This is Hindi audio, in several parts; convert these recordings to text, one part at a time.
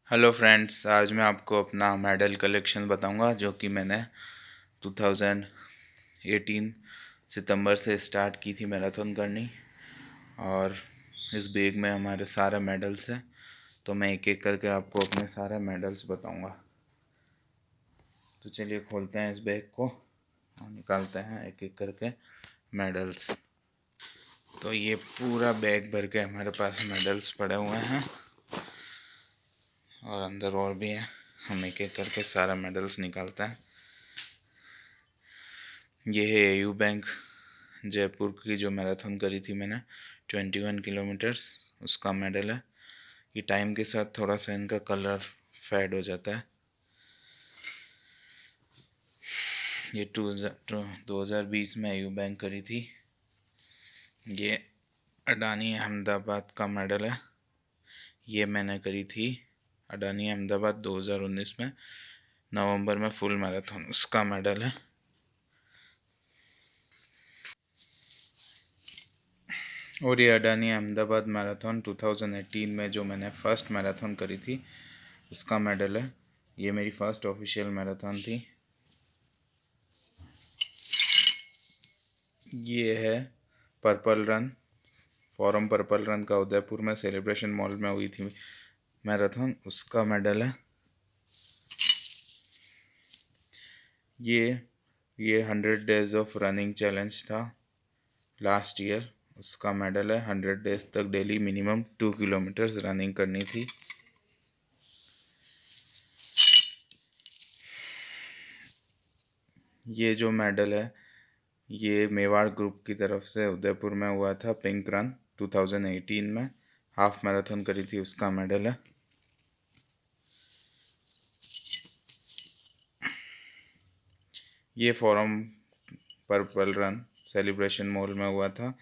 हेलो फ्रेंड्स, आज मैं आपको अपना मेडल कलेक्शन बताऊंगा जो कि मैंने 2018 सितंबर से स्टार्ट की थी मैराथन करनी। और इस बैग में हमारे सारे मेडल्स हैं, तो मैं एक एक करके आपको अपने सारे मेडल्स बताऊंगा। तो चलिए खोलते हैं इस बैग को और निकालते हैं एक एक करके मेडल्स। तो ये पूरा बैग भर के हमारे पास मेडल्स पड़े हुए हैं और अंदर और भी हैं। हम एक एक करके सारा मेडल्स निकालते हैं। ये है एयू बैंक जयपुर की जो मैराथन करी थी मैंने 21 किलोमीटर्स, उसका मेडल है। ये टाइम के साथ थोड़ा सा इनका कलर फेड हो जाता है। ये 2020 में एयू बैंक करी थी। ये अडानी अहमदाबाद का मेडल है। ये मैंने करी थी अडानी अहमदाबाद 2019 में नवंबर में फुल मैराथन, उसका मेडल है। और ये अडानी अहमदाबाद मैराथन 2018 में जो मैंने फ़र्स्ट मैराथन करी थी, इसका मेडल है। ये मेरी फ़र्स्ट ऑफिशियल मैराथन थी। ये है purple run, forum purple run का उदयपुर में सेलिब्रेशन मॉल में हुई थी मैराथन, उसका मेडल है। ये 100 डेज ऑफ रनिंग चैलेंज था लास्ट ईयर, उसका मेडल है। 100 डेज तक डेली मिनिमम 2 किलोमीटर्स रनिंग करनी थी। ये जो मेडल है ये मेवाड़ ग्रुप की तरफ से उदयपुर में हुआ था, पिंक रन 2018 में हाफ मैराथन करी थी, उसका मेडल है। ये forum purple run celebration mall में हुआ था,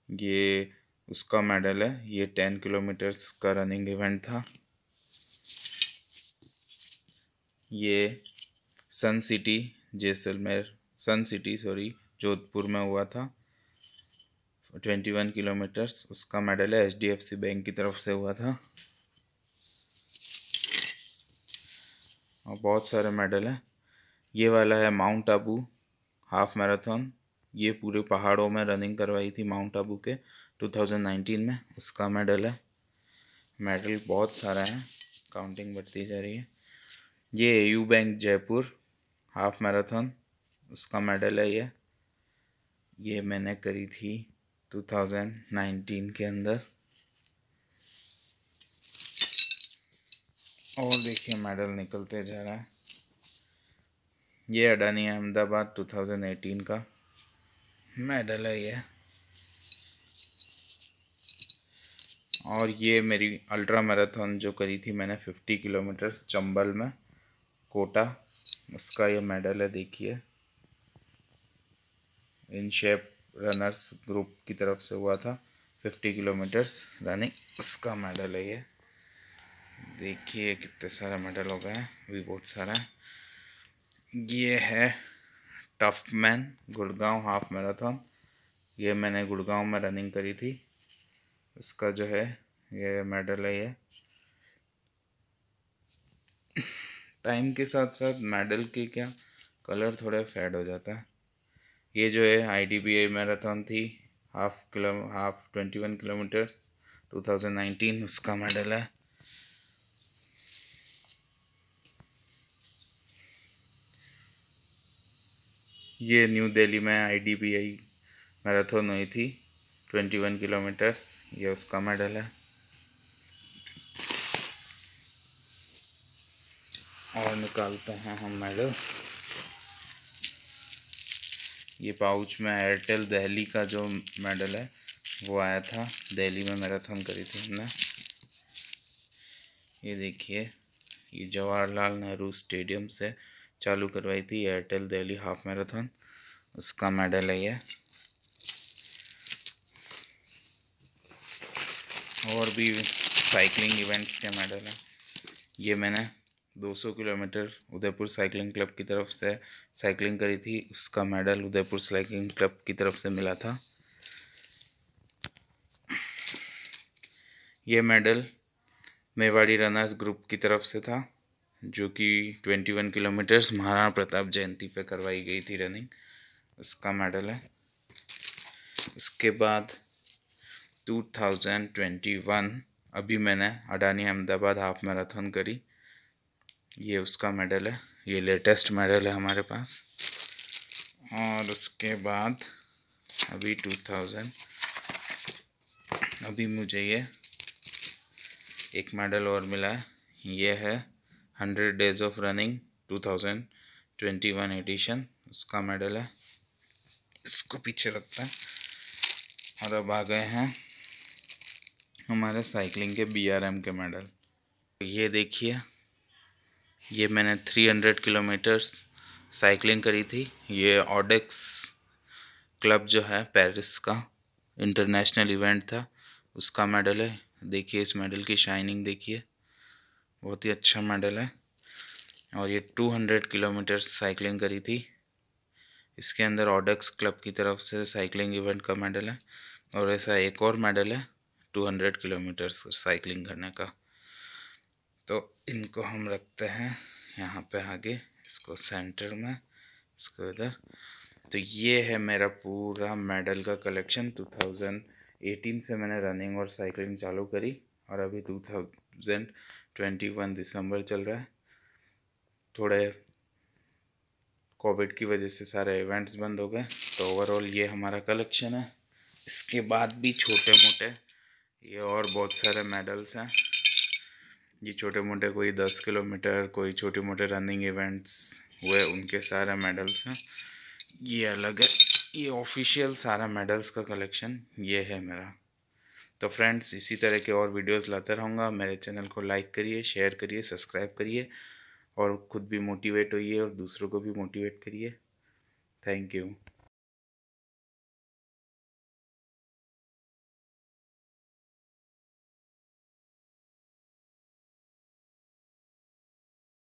ये उसका मेडल है। ये 10 किलोमीटर्स का रनिंग इवेंट था। ये सन सिटी जोधपुर में हुआ था 21 किलोमीटर्स, उसका मेडल है। HDFC बैंक की तरफ से हुआ था। और बहुत सारे मेडल हैं। ये वाला है माउंट आबू हाफ मैराथन, ये पूरे पहाड़ों में रनिंग करवाई थी माउंट आबू के 2019 में, उसका मेडल है। मेडल बहुत सारा है, काउंटिंग बढ़ती जा रही है। ये AU bank Jaipur half marathon, उसका मेडल है। ये मैंने करी थी 2019 के अंदर। और देखिए मेडल निकलते जा रहा है। ये अडानी अहमदाबाद 2018 का मेडल है ये। और ये मेरी अल्ट्रा मैराथन जो करी थी मैंने 50 किलोमीटर चंबल में कोटा, उसका ये मेडल है। देखिए इन शेप रनर्स ग्रुप की तरफ से हुआ था 50 किलोमीटर्स रनिंग, उसका मेडल है ये। देखिए कितने सारे मेडल हो गए हैं, भी बहुत सारा है। ये है tough man Gurgaon half marathon, ये मैंने गुड़गांव में रनिंग करी थी, उसका जो है ये मेडल है ये। टाइम के साथ साथ मेडल के क्या कलर थोड़ा फेड हो जाता है। ये जो है IDBI मैराथन थी हाफ 21 किलोमीटर्स 2019, उसका मेडल है। ये न्यू दिल्ली में IDBI मैराथन हुई थी 21 किलोमीटर्स, ये उसका मेडल है। और निकालते हैं हम मेडल। ये पाउच में एयरटेल दिल्ली का जो मेडल है वो आया था, दिल्ली में मैराथन करी थी हमने। ये देखिए ये जवाहरलाल नेहरू स्टेडियम से चालू करवाई थी एयरटेल दिल्ली हाफ मैराथन, उसका मेडल है ये। और भी साइकिलिंग इवेंट्स के मेडल हैं। ये मैंने 200 किलोमीटर उदयपुर साइकिलिंग क्लब की तरफ से साइकिलिंग करी थी, उसका मेडल उदयपुर साइकिलिंग क्लब की तरफ से मिला था। ये मेडल मेवाड़ी रनर्स ग्रुप की तरफ से था, जो कि 21 किलोमीटर्स महाराणा प्रताप जयंती पे करवाई गई थी रनिंग, उसका मेडल है। उसके बाद 2021 अभी मैंने अडानी अहमदाबाद हाफ मैराथन करी, ये उसका मेडल है, ये लेटेस्ट मेडल है हमारे पास। और उसके बाद अभी मुझे ये एक मेडल और मिला है, ये है 100 डेज ऑफ रनिंग 2021 एडिशन, उसका मेडल है, इसको पीछे रखता है। और अब आ गए हैं हमारे साइकिलिंग के BRM के मेडल। ये देखिए, ये मैंने 300 किलोमीटर्स साइकिलिंग करी थी, ये ऑडेक्स क्लब जो है पेरिस का इंटरनेशनल इवेंट था, उसका मेडल है। देखिए इस मेडल की शाइनिंग देखिए, बहुत ही अच्छा मेडल है। और ये 200 किलोमीटर्स साइकिलिंग करी थी, इसके अंदर ऑडेक्स क्लब की तरफ से साइकिलिंग इवेंट का मेडल है। और ऐसा एक और मेडल है 200 किलोमीटर्स साइकिलिंग करने का। तो इनको हम रखते हैं यहाँ पे आगे, इसको सेंटर में, इसको इधर। तो ये है मेरा पूरा मेडल का कलेक्शन। 2018 से मैंने रनिंग और साइकिलिंग चालू करी और अभी 2021 दिसंबर चल रहा है। थोड़े कोविड की वजह से सारे इवेंट्स बंद हो गए, तो ओवरऑल ये हमारा कलेक्शन है। इसके बाद भी छोटे मोटे ये और बहुत सारे मेडल्स हैं, ये छोटे मोटे कोई 10 किलोमीटर, कोई छोटे मोटे रनिंग इवेंट्स हुए उनके सारे मेडल्स हैं। ये अलग है, ये ऑफिशियल सारा मेडल्स का कलेक्शन ये है मेरा। तो फ्रेंड्स, इसी तरह के और वीडियोस लाता रहूँगा। मेरे चैनल को लाइक करिए, शेयर करिए, सब्सक्राइब करिए और ख़ुद भी मोटिवेट होइए और दूसरों को भी मोटिवेट करिए। Thank you.